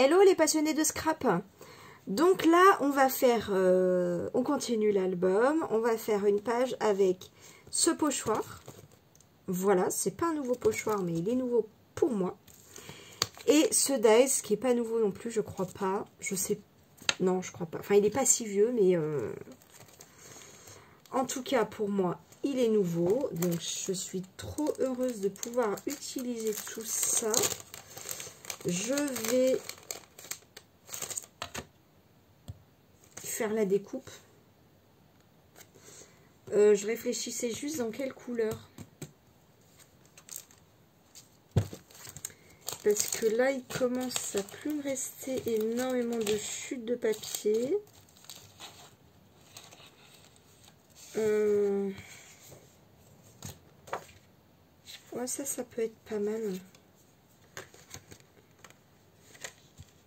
Hello les passionnés de scrap. Donc là, on va faire, on continue l'album. On va faire une page avec ce pochoir. Voilà, c'est pas un nouveau pochoir, mais il est nouveau pour moi. Et ce dies, qui est pas nouveau non plus, je crois pas. Je sais, non, je crois pas. Enfin, il est pas si vieux, mais en tout cas pour moi, il est nouveau. Donc je suis trop heureuse de pouvoir utiliser tout ça. Je vais faire la découpe. Je réfléchissais juste dans quelle couleur. Parce que là, il commence à plus me rester énormément de chutes de papier. Ouais, ça peut être pas mal.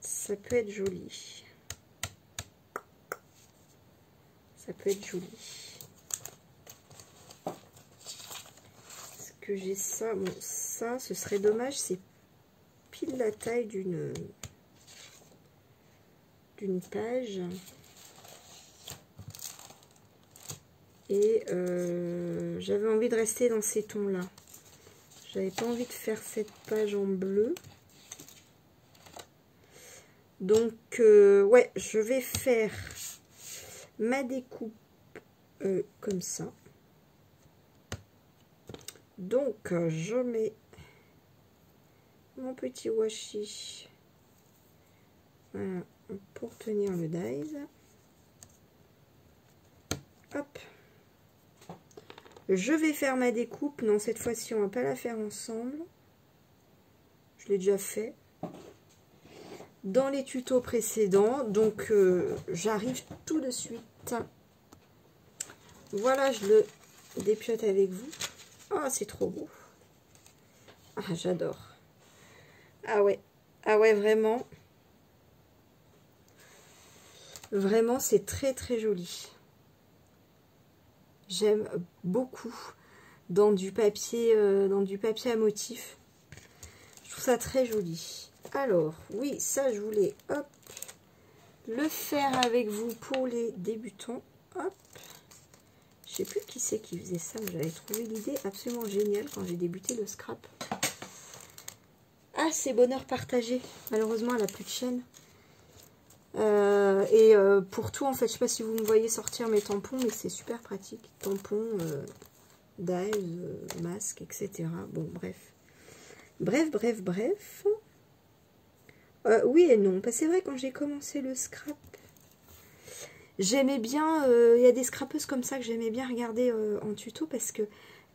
Ça peut être joli. Ça peut être joli. Est-ce que j'ai ça? Bon, ça, ce serait dommage. C'est pile la taille d'une page. Et j'avais envie de rester dans ces tons-là. J'avais pas envie de faire cette page en bleu. Donc, ouais, je vais faire ma découpe comme ça. Donc, je mets mon petit washi, voilà, pour tenir le dies. Hop. Je vais faire ma découpe. Non, cette fois-ci, on va pas la faire ensemble. Je l'ai déjà fait dans les tutos précédents. Donc, j'arrive tout de suite. Voilà, je le dépiote avec vous. Ah, c'est trop beau. Ah, j'adore. Ah ouais. Ah ouais, vraiment. Vraiment, c'est très très joli. J'aime beaucoup dans du papier à motif. Je trouve ça très joli. Alors, oui, ça, je voulais, hop, le faire avec vous pour les débutants. Hop. Je sais plus qui c'est qui faisait ça, mais j'avais trouvé l'idée absolument géniale quand j'ai débuté le scrap. Ah, c'est bonheur partagé. Malheureusement, elle n'a plus de chaîne. Pour tout, en fait, je sais pas si vous me voyez sortir mes tampons, mais c'est super pratique. Tampons, dies, masques, etc. Bon, bref. Bref. Oui et non. C'est vrai, quand j'ai commencé le scrap, j'aimais bien, il y a des scrapeuses comme ça que j'aimais bien regarder en tuto parce que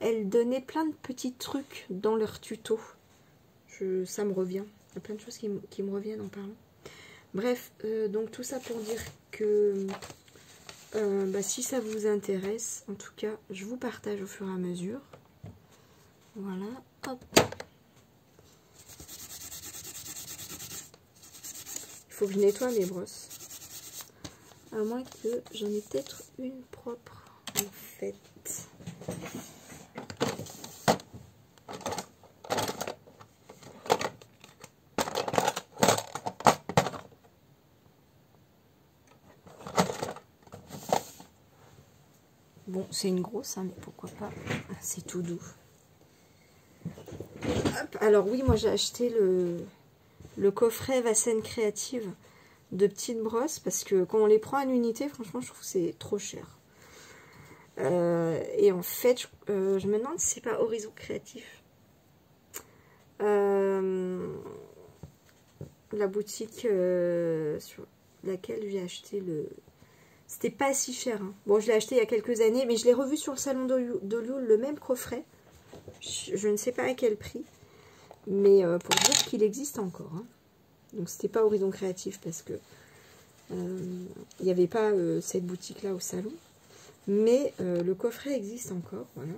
elles donnaient plein de petits trucs dans leurs tutos. Ça me revient. Il y a plein de choses qui me reviennent en parlant. Bref, donc tout ça pour dire que si ça vous intéresse, en tout cas, je vous partage au fur et à mesure. Voilà, hop. Il faut que je nettoie mes brosses. À moins que j'en ai peut-être une propre, en fait. Bon, c'est une grosse, hein, mais pourquoi pas. C'est tout doux. Hop. Alors oui, moi j'ai acheté le coffret Vasen Créative de petites brosses parce que quand on les prend en unité, franchement, je trouve que c'est trop cher. Et en fait, je me demande si c'est pas Horizon Créatif. La boutique sur laquelle j'ai acheté le... C'était pas si cher. Hein. Bon, je l'ai acheté il y a quelques années, mais je l'ai revu sur le salon de Lyon, le même coffret. Je ne sais pas à quel prix. Mais pour dire qu'il existe encore. Hein. Donc, c'était pas Horizon Créatif parce que il n'y avait pas cette boutique-là au salon. Mais le coffret existe encore. Voilà.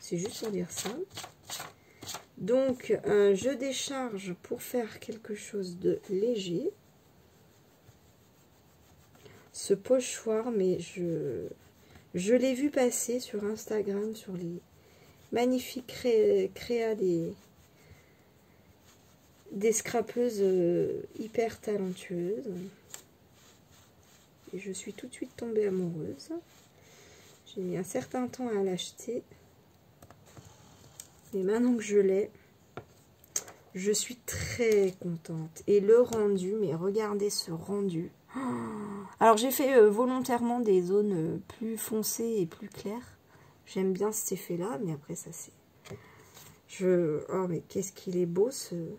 C'est juste pour dire ça. Donc, je décharge pour faire quelque chose de léger. Ce pochoir, mais je l'ai vu passer sur Instagram, sur les magnifiques créas des scrapeuses hyper talentueuses. Et je suis tout de suite tombée amoureuse. J'ai mis un certain temps à l'acheter. Et maintenant que je l'ai, je suis très contente. Et le rendu, mais regardez ce rendu. Alors j'ai fait volontairement des zones plus foncées et plus claires. J'aime bien cet effet-là, mais après ça c'est... Oh mais qu'est-ce qu'il est beau ce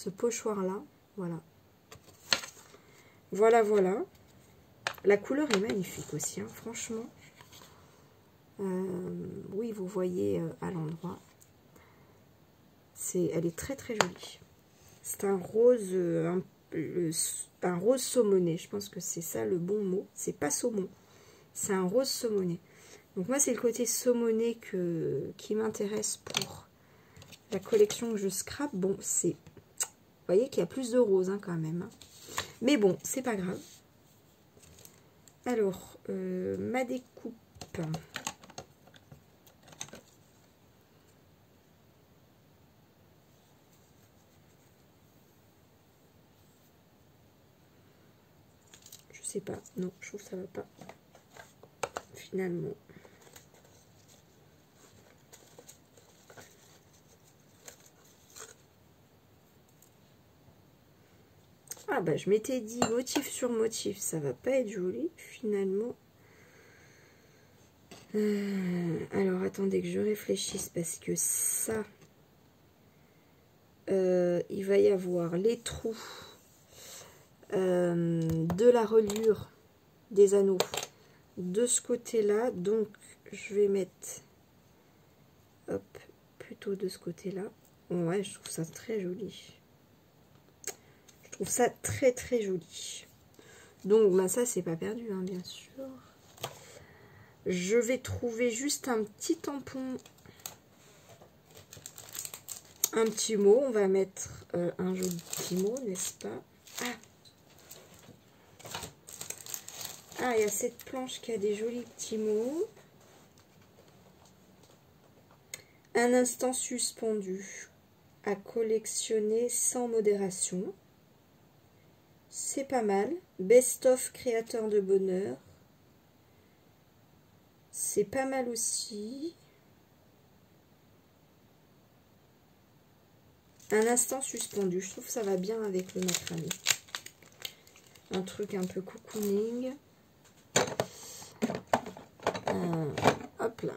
pochoir-là. Voilà. Voilà. La couleur est magnifique aussi, hein, franchement. Oui, vous voyez à l'endroit. Elle est très très jolie. C'est un rose, un rose saumoné. Je pense que c'est ça le bon mot. C'est pas saumon, c'est un rose saumoné. Donc moi, c'est le côté saumoné qui m'intéresse pour la collection que je scrape. Bon, c'est... Vous voyez qu'il y a plus de rose hein, quand même. Hein. Mais bon, c'est pas grave. Alors, ma découpe. Je sais pas. Non, je trouve que ça va pas. Finalement. Ah bah je m'étais dit motif sur motif, ça va pas être joli finalement. Alors attendez que je réfléchisse parce que ça, il va y avoir les trous de la reliure des anneaux de ce côté-là. Donc je vais mettre hop plutôt de ce côté-là. Ouais, je trouve ça très joli. Je trouve ça très très joli. Donc bah, ça c'est pas perdu hein, bien sûr. Je vais trouver juste un petit tampon, un petit mot. On va mettre un joli petit mot, n'est-ce pas? Ah, il y a cette planche qui a des jolis petits mots. Un instant suspendu à collectionner sans modération. C'est pas mal. Best of créateur de bonheur. C'est pas mal aussi. Un instant suspendu. Je trouve que ça va bien avec le macramé. Un truc un peu cocooning. Hop là.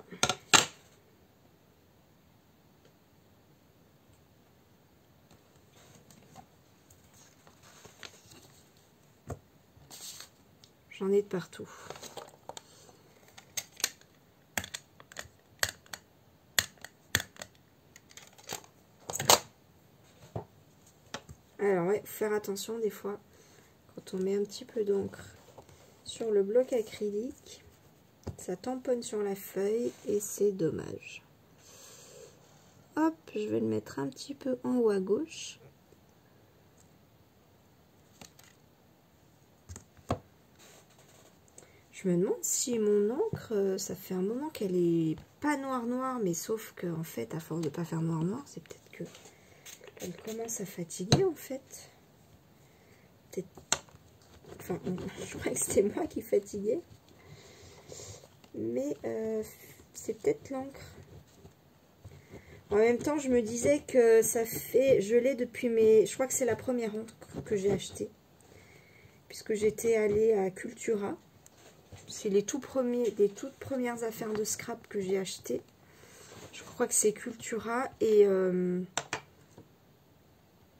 J'en ai de partout. Alors ouais, faire attention des fois quand on met un petit peu d'encre sur le bloc acrylique, ça tamponne sur la feuille et c'est dommage. Hop, je vais le mettre un petit peu en haut à gauche. Je me demande si mon encre, ça fait un moment qu'elle est pas noire, mais sauf que en fait, à force de pas faire noir, c'est peut-être que elle commence à fatiguer en fait. Peut-être. Enfin, je crois que c'était moi qui fatiguais. Mais c'est peut-être l'encre. En même temps, je me disais que ça fait... Je l'ai depuis mes... Je crois que c'est la première encre que j'ai achetée. Puisque j'étais allée à Cultura. C'est les toutes premières affaires de scrap que j'ai achetées. Je crois que c'est Cultura. Et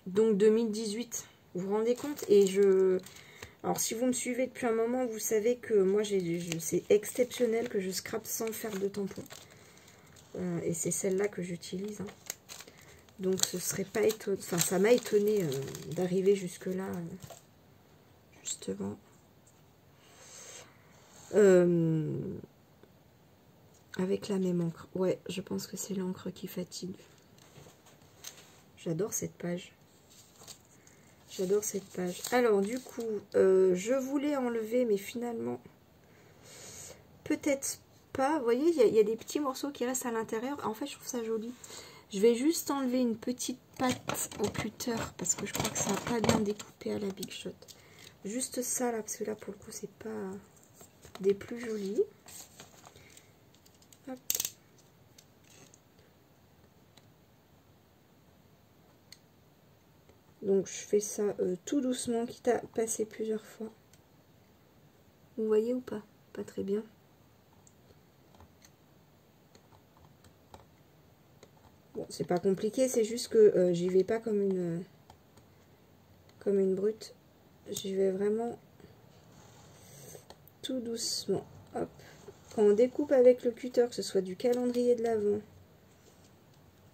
donc 2018. Vous vous rendez compte? Et je... Alors si vous me suivez depuis un moment, vous savez que moi, c'est exceptionnel que je scrape sans faire de tampon. Et c'est celle-là que j'utilise. Hein. Donc ce serait pas étonnant. Enfin, ça m'a étonné d'arriver jusque-là. Justement. Avec la même encre. Ouais, je pense que c'est l'encre qui fatigue. J'adore cette page. J'adore cette page. Alors, du coup, je voulais enlever, mais finalement, peut-être pas. Vous voyez, il y a des petits morceaux qui restent à l'intérieur. En fait, je trouve ça joli. Je vais juste enlever une petite patte au cutter parce que je crois que ça n'a pas bien découpé à la Big Shot. Juste ça là, parce que là pour le coup c'est pas des plus jolis. Hop. Donc je fais ça tout doucement, quitte à passer plusieurs fois. Vous voyez ou pas? Pas très bien. Bon, c'est pas compliqué, c'est juste que j'y vais pas comme une brute. J'y vais vraiment tout doucement. Hop. Quand on découpe avec le cutter, que ce soit du calendrier de l'Avent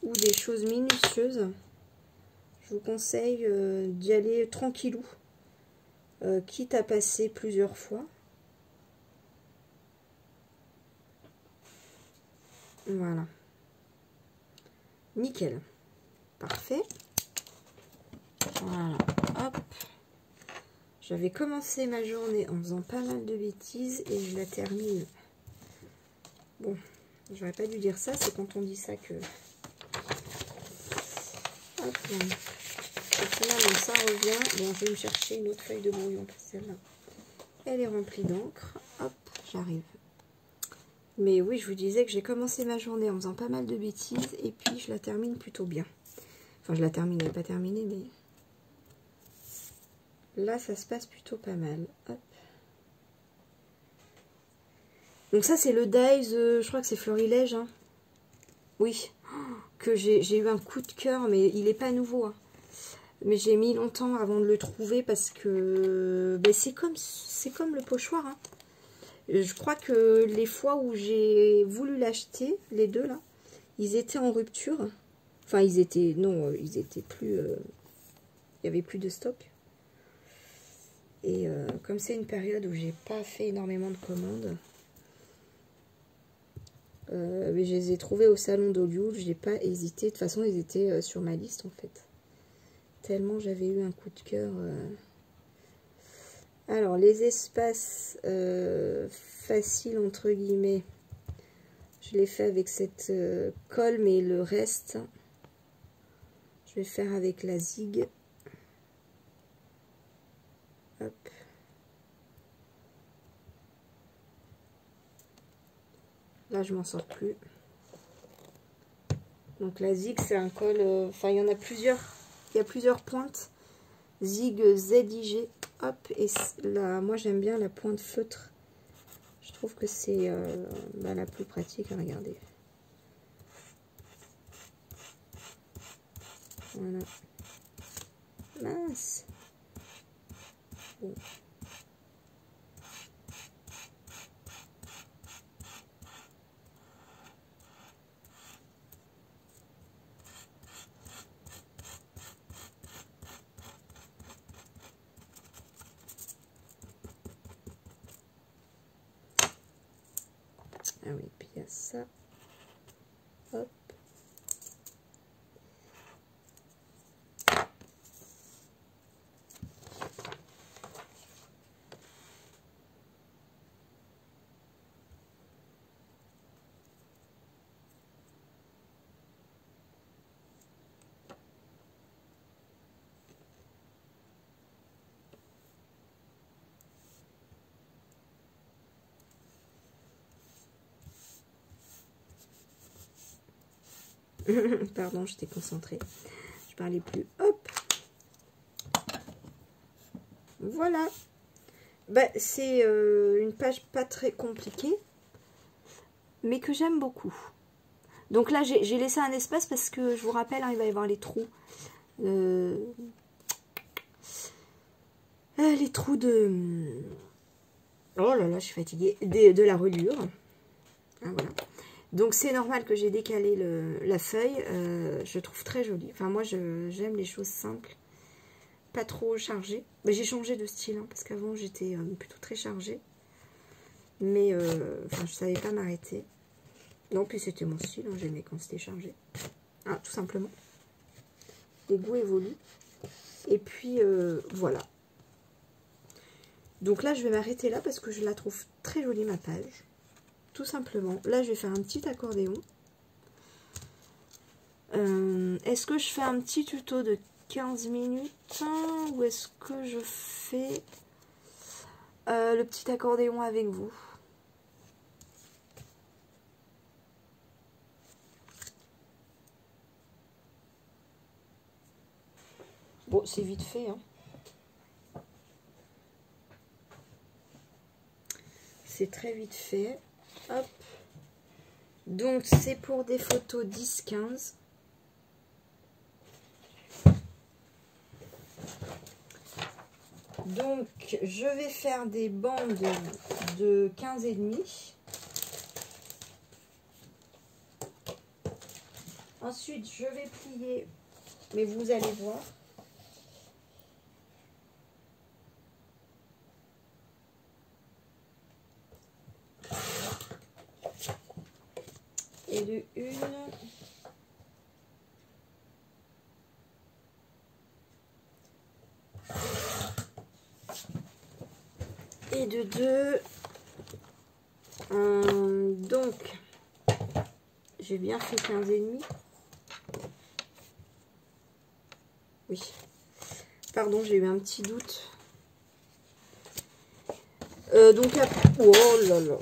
ou des choses minutieuses, je vous conseille d'y aller tranquillou, quitte à passer plusieurs fois. Voilà. Nickel. Parfait. Voilà. Hop. J'avais commencé ma journée en faisant pas mal de bêtises et je la termine. Bon, j'aurais pas dû dire ça, c'est quand on dit ça que... Hop là. Et finalement ça revient. Bon, je vais me chercher une autre feuille de brouillon parce que celle-là, elle est remplie d'encre. Hop, j'arrive. Mais oui, je vous disais que j'ai commencé ma journée en faisant pas mal de bêtises et puis je la termine plutôt bien. Enfin, je la termine, elle n'est pas terminée, mais là, ça se passe plutôt pas mal. Hop. Donc ça, c'est le Dies, je crois que c'est Florilège. Hein. Oui, que j'ai eu un coup de cœur, mais il n'est pas nouveau. Hein. Mais j'ai mis longtemps avant de le trouver parce que ben, c'est comme le pochoir. Hein. Je crois que les fois où j'ai voulu l'acheter, les deux là, ils étaient en rupture. Enfin, ils étaient... Non, ils étaient plus... il n'y avait plus de stock. Et comme c'est une période où j'ai pas fait énormément de commandes, mais je les ai trouvés au salon d'Olioul, je n'ai pas hésité. De toute façon, ils étaient sur ma liste en fait. Tellement j'avais eu un coup de cœur. Alors, les espaces faciles, entre guillemets, je l'ai fait avec cette colle, mais le reste, je vais faire avec la Zig. Hop. Là, je m'en sors plus. Donc, la Zig, c'est un col... Enfin, il y en a plusieurs. Il y a plusieurs pointes. Zig ZIG. Hop. Et là, moi, j'aime bien la pointe feutre. Je trouve que c'est la plus pratique à regarder. Voilà. Mince. Bon. Ah oui, puis il y a ça. Hop. Pardon, j'étais concentrée. Je parlais plus. Hop. Voilà. Bah, c'est une page pas très compliquée, mais que j'aime beaucoup. Donc là, j'ai laissé un espace parce que, je vous rappelle, hein, il va y avoir les trous. Les trous de... Oh là là, je suis fatiguée. De la reliure. Ah, voilà. Donc c'est normal que j'ai décalé la feuille. Je trouve très jolie. Enfin, moi, j'aime les choses simples. Pas trop chargées. Mais j'ai changé de style, hein, parce qu'avant, j'étais plutôt très chargée. Mais, enfin, je savais pas m'arrêter. Non, puis c'était mon style. Hein, j'aimais quand c'était chargé. Ah, tout simplement. Les goûts évoluent. Et puis, voilà. Donc là, je vais m'arrêter là parce que je la trouve très jolie, ma page. Tout simplement. Là, je vais faire un petit accordéon. Est-ce que je fais un petit tuto de 15 minutes ou est-ce que je fais le petit accordéon avec vous? Bon, c'est vite fait, hein. C'est très vite fait. Hop. Donc, c'est pour des photos 10-15. Donc, je vais faire des bandes de 15,5. Ensuite, je vais plier, mais vous allez voir. Et de une. Et de deux. Donc, j'ai bien fait 15,5. Oui. Pardon, j'ai eu un petit doute. Donc après. Oh là là.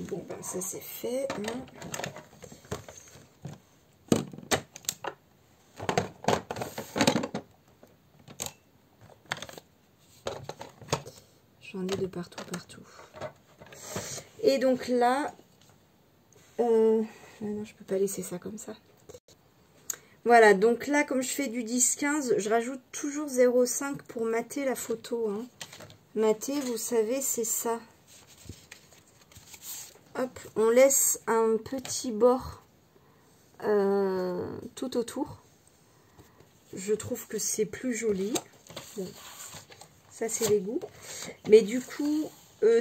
Bon, ben ça c'est fait. Hein. J'en ai de partout, partout. Et donc là, non, je peux pas laisser ça comme ça. Voilà, donc là, comme je fais du 10-15, je rajoute toujours 0,5 pour mater la photo. Hein. Mater, vous savez, c'est ça. Hop, on laisse un petit bord tout autour. Je trouve que c'est plus joli. Bon, ça, c'est les goûts. Mais du coup,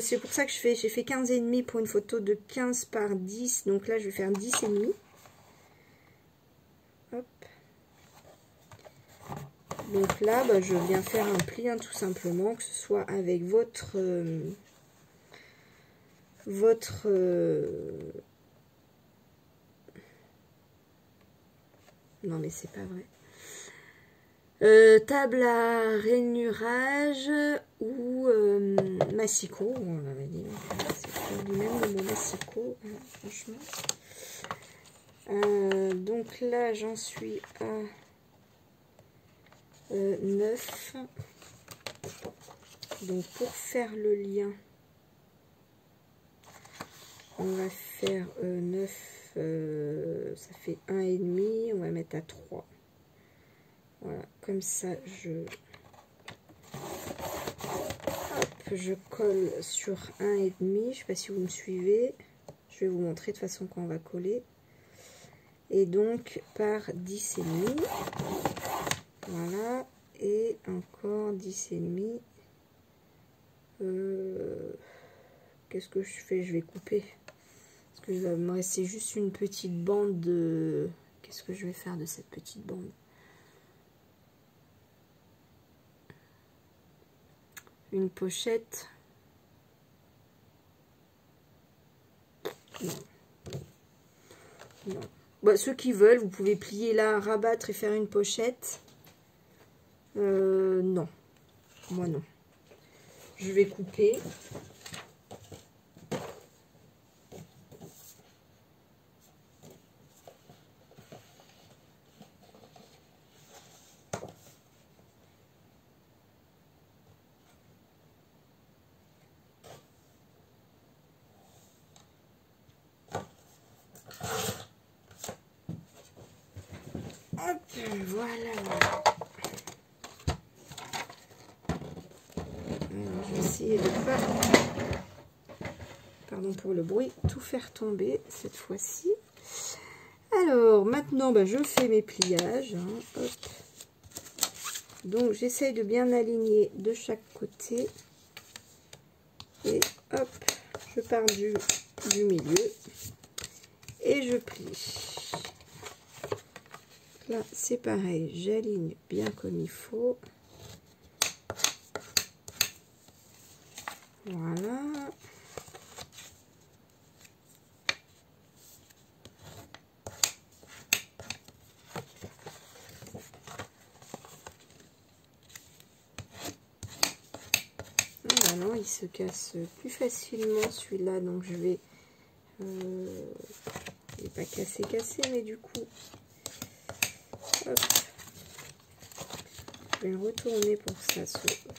c'est pour ça que j'ai fait 15,5 pour une photo de 15 par 10. Donc là, je vais faire 10,5. Hop. Donc là, bah, je viens faire un pli, hein, tout simplement, que ce soit avec votre... Non, mais c'est pas vrai. Table à rainurage ou massicot. On avait dit, c'est lui-même le mot massicot, hein, franchement. Donc là, j'en suis à 9. Donc pour faire le lien, on va faire 9, ça fait 1,5, on va mettre à 3. Voilà, comme ça, je colle sur 1,5. Je sais pas si vous me suivez. Je vais vous montrer de toute façon quand on va coller. Et donc par 10,5. Voilà, et encore 10,5. Qu'est-ce que je fais? Je vais couper. Parce qu'il va me rester juste une petite bande de... Qu'est-ce que je vais faire de cette petite bande? Une pochette. Non. Non. Bah, ceux qui veulent, vous pouvez plier là, rabattre et faire une pochette. Non. Moi non. Je vais couper. Hop, voilà. Alors, je vais essayer de pas, pardon pour le bruit, tout faire tomber cette fois-ci. Alors, maintenant, bah, je fais mes pliages. Hein, hop. Donc, j'essaye de bien aligner de chaque côté. Et hop, je pars du milieu. Et je plie. Là, c'est pareil, j'aligne bien comme il faut. Voilà. non, il se casse plus facilement celui-là, donc je vais pas casser, mais du coup, hop, je vais le retourner pour que ça se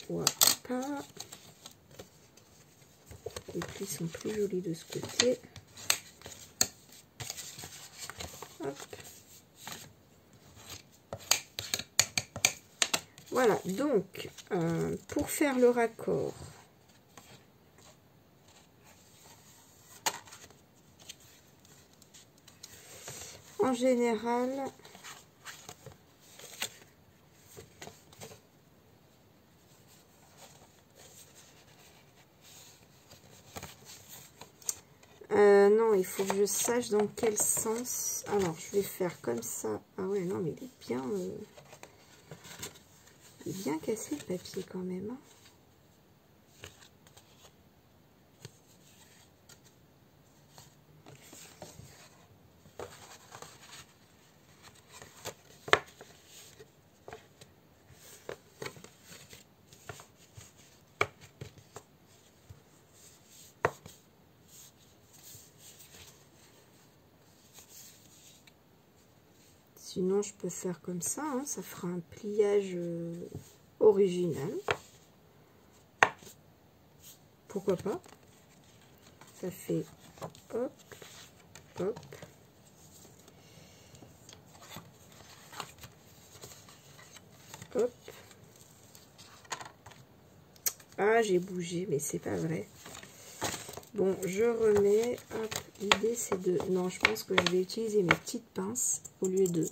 voit pas. Les plis sont plus jolis de ce côté. Hop. Voilà, donc pour faire le raccord, en général, non, il faut que je sache dans quel sens. Alors, je vais faire comme ça. Ah ouais, non, mais il est bien cassé le papier quand même. Hein. Sinon, je peux faire comme ça, hein, ça fera un pliage original. Pourquoi pas? Ça fait hop, hop. Hop. Ah, j'ai bougé, mais c'est pas vrai. Bon, je remets. Hop, l'idée c'est de... Non, je pense que je vais utiliser mes petites pinces au lieu de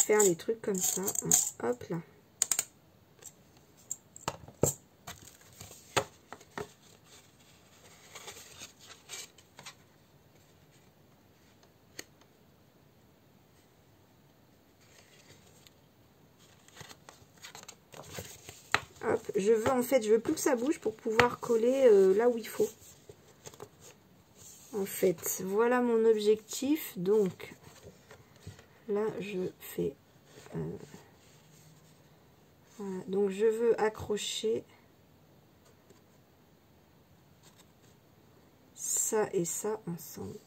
faire les trucs comme ça. Hop là. Hop, je veux plus que ça bouge pour pouvoir coller là où il faut. En fait, voilà mon objectif. Donc, là, je fais... voilà. Donc, je veux accrocher ça et ça ensemble.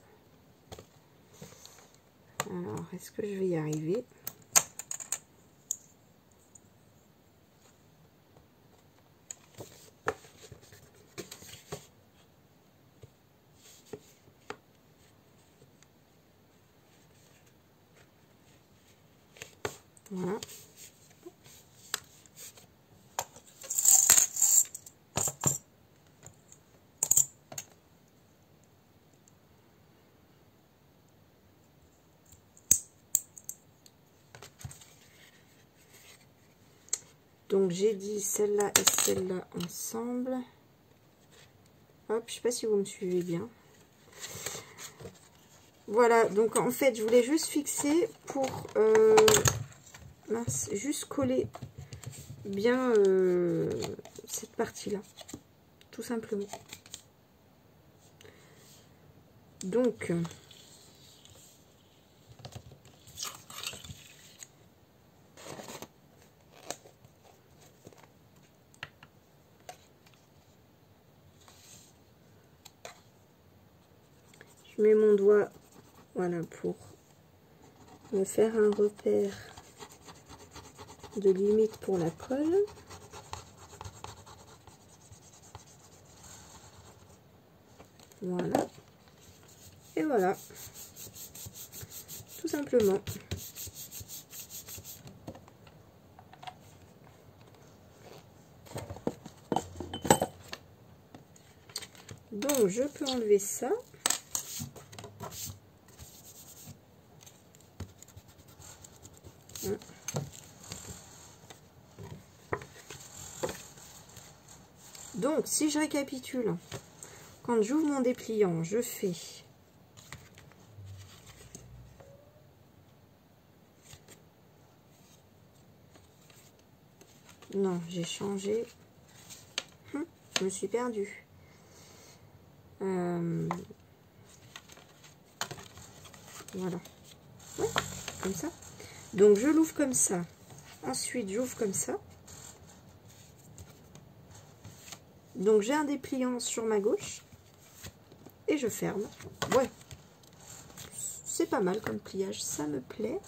Alors, est-ce que je vais y arriver ? Voilà. Donc j'ai dit celle-là et celle-là ensemble. Hop, je sais pas si vous me suivez bien. Voilà, donc en fait je voulais juste fixer pour mince, juste coller bien cette partie-là, tout simplement. Donc je mets mon doigt, voilà, pour me faire un repère de limite pour la colle. Voilà. Et voilà. Tout simplement. Donc, je peux enlever ça. Donc, si je récapitule, quand j'ouvre mon dépliant, je fais non, j'ai changé. Je me suis perdue. Voilà. Ouais, comme ça. Donc, je l'ouvre comme ça. Ensuite, j'ouvre comme ça. Donc j'ai un dépliant sur ma gauche et je ferme. Ouais, c'est pas mal comme pliage, ça me plaît.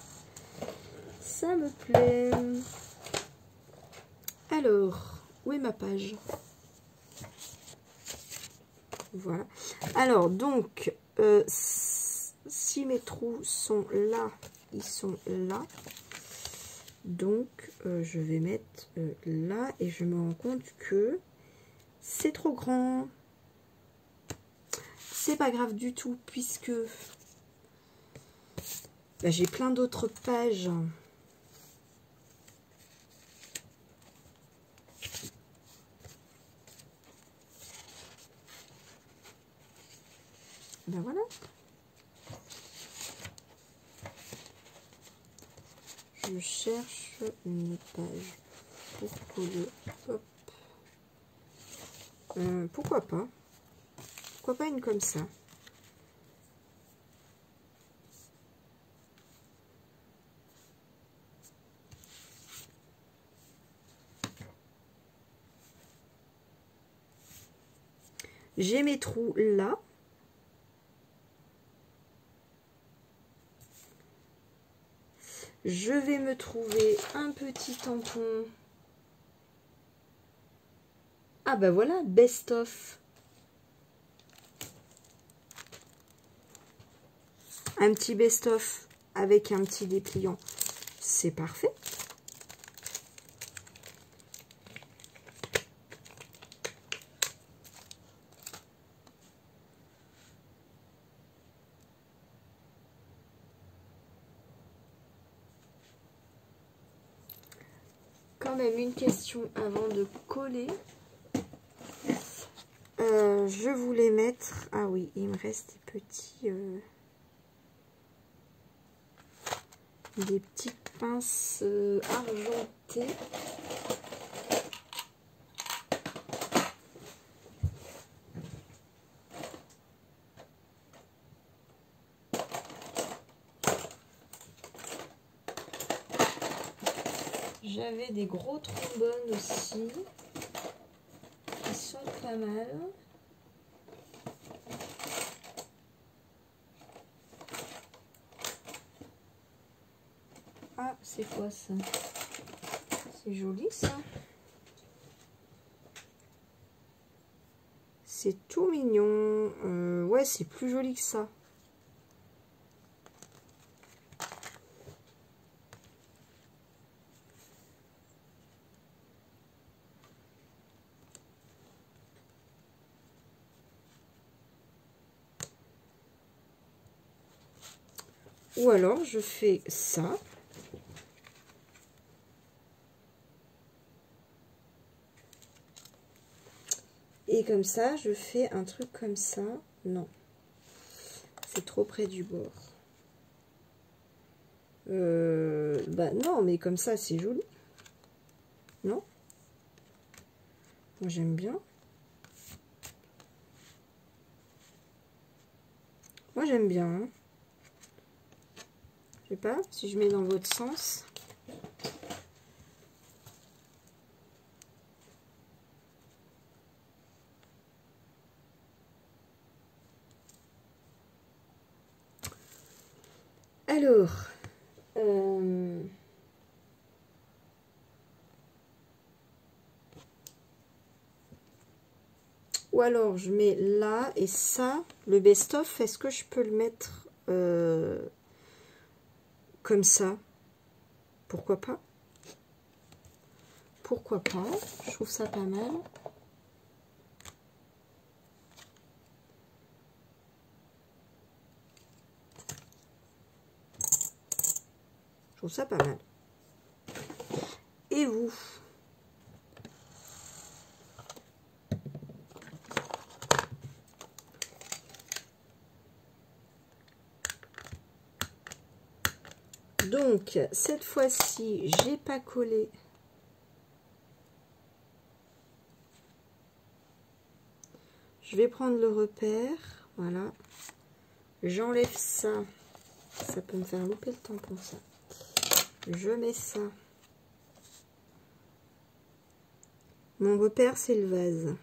Ça me plaît. Alors, où est ma page? Voilà. Alors, donc, si mes trous sont là, ils sont là. Donc, je vais mettre là et je me rends compte que c'est trop grand. C'est pas grave du tout puisque bah, j'ai plein d'autres pages. Ben voilà. Je cherche une page pour coller. Hop. Pourquoi pas? Pourquoi pas une comme ça? J'ai mes trous là. Je vais me trouver un petit tampon. Ah bah voilà, best of. Un petit best of avec un petit dépliant. C'est parfait. Quand même une question avant de coller. Je voulais mettre... Ah oui, il me reste des petites pinces argentées. J'avais des gros trombones aussi, qui sont pas mal. Ah, c'est quoi ça? C'est joli ça. C'est tout mignon. Ouais, c'est plus joli que ça. Ou alors je fais ça. Et comme ça, je fais un truc comme ça. Non. C'est trop près du bord. Bah non, mais comme ça, c'est joli. Non? Moi, j'aime bien. Moi, j'aime bien. Hein. Je sais pas si je mets dans votre sens. Alors, ou alors je mets là et ça, le best-of, est-ce que je peux le mettre comme ça? Pourquoi pas? Pourquoi pas? Je trouve ça pas mal. Je trouve ça pas mal. Et vous? Donc, cette fois-ci, j'ai pas collé. Je vais prendre le repère. Voilà. J'enlève ça. Ça peut me faire louper le tampon, ça. Je mets ça. Mon repère, c'est le vase.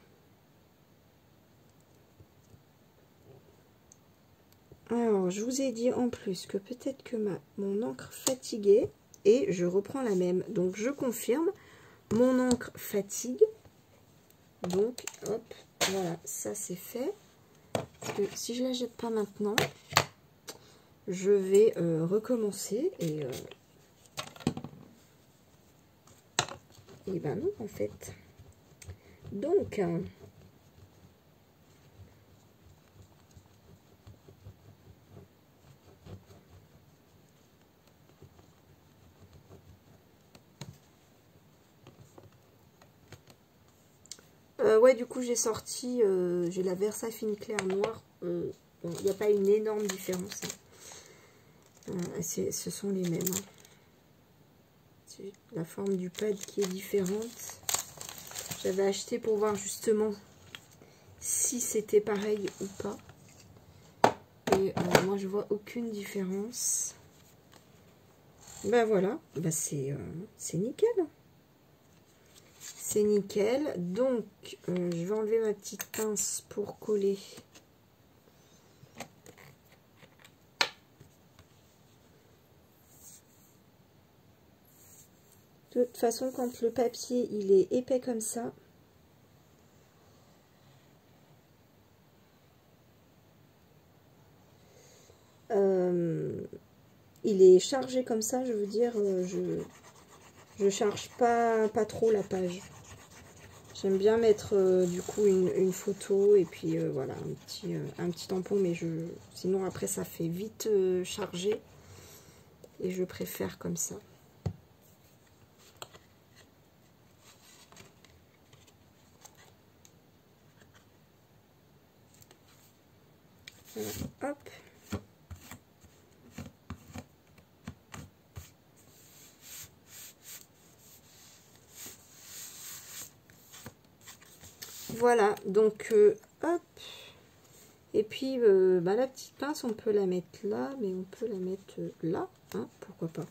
Alors, je vous ai dit en plus que peut-être que mon encre fatiguait. Et je reprends la même. Donc, je confirme. Mon encre fatigue. Donc, hop, voilà, ça c'est fait. Parce que si je ne la jette pas maintenant, je vais recommencer. Et ben non, en fait. Donc... ouais, du coup, j'ai sorti, j'ai la Versa Fine Clair noire. Bon, il n'y a pas une énorme différence. Hein. Ce sont les mêmes. Hein. C'est la forme du pad qui est différente. J'avais acheté pour voir justement si c'était pareil ou pas. Et moi, je vois aucune différence. Ben voilà, ben c'est nickel. C'est nickel. Donc, je vais enlever ma petite pince pour coller. De toute façon, quand le papier il est épais comme ça, il est chargé comme ça, je veux dire, je charge pas trop la page. J'aime bien mettre du coup une photo et puis voilà, un petit tampon, mais sinon après ça fait vite chargé et je préfère comme ça. Voilà, hop. Voilà, donc hop. Et puis bah, la petite pince, on peut la mettre là, mais on peut la mettre là, hein, pourquoi pas.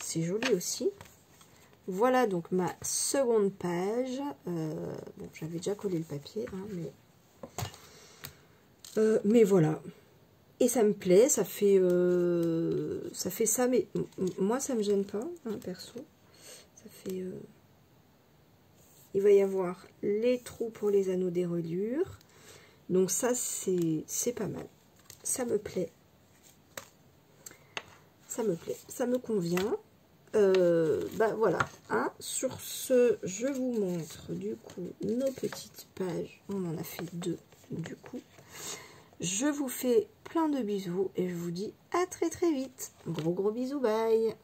C'est joli aussi. Voilà donc ma seconde page. Bon, j'avais déjà collé le papier, hein, mais voilà. Et ça me plaît, ça fait ça, mais moi ça me gêne pas, hein, perso. Ça fait... il va y avoir les trous pour les anneaux des reliures. Donc ça, c'est pas mal. Ça me plaît. Ça me plaît. Ça me convient. Bah voilà. Hein. Sur ce, je vous montre du coup nos petites pages. On en a fait 2 du coup. Je vous fais plein de bisous et je vous dis à très très vite. Gros bisous, bye.